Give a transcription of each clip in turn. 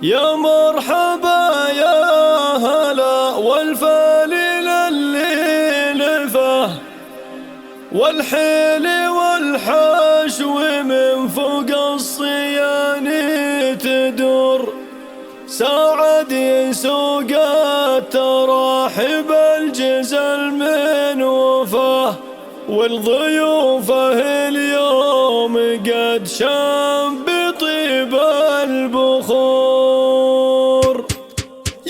يا مرحبا يا هلا والفالي اللي لفه والحيل والحشو من فوق الصياني تدور ساعد يسوق التراحب الجزل من وفاه والضيوفه اليوم قد شم بطيب البخور.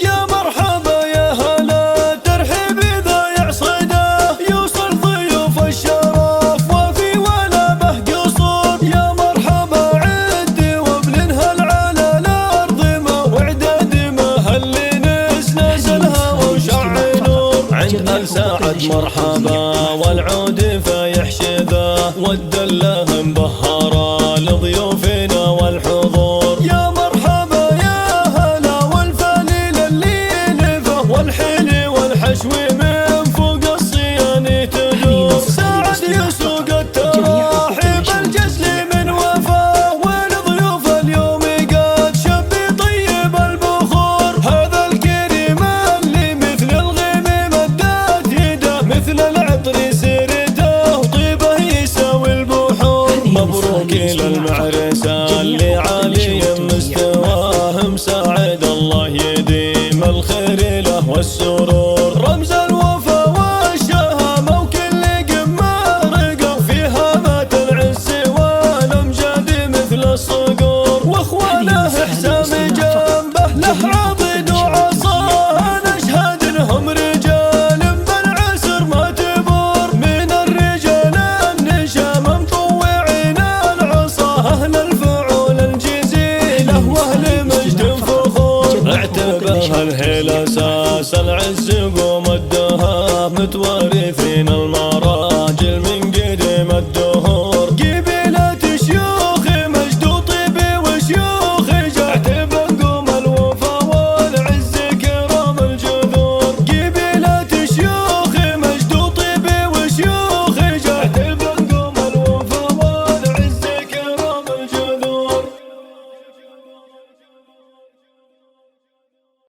يا مرحبا يا هلا ترحيب إذا يعصده يوصل ضيوف الشرف وفي ولا به قصور. يا مرحبا عد وبلنهل على الأرض ما وعدد ما اللي نزلها وشع نور عند الساعد مرحبا والعود فيحشذه والدله مبهره لضيوفنا والحضور. يا مرحبا يا هلا والفليل اللي لفه والحيل والحشو من فوق الصياني تدور ساعد يسوق التراحيب الجزل من وفاه والضيوف اليوم قد شب طيب البخور. هذا الكريم اللي مثل الغيم مدات يده مثل العطر سيرته وطيبه يساوي البحور. مبروك للمعرسه اللي عالي مستواه مساعد الله يديم الخير له والسرور. رمز الوفا والشهامه وكل قمه رقى فيها مات العز والامجاد مثل الصقور. واخوانه حسام جنبه له عضد وعصاه نشهد انهم رجال بالعسر ما تبور. من الرجال النشام مطوعين العصا اهل الفعول الجزيله واهل مجد فخور. اعتبرها الهيل اساس العز قوم الدهاب متوارثين المرا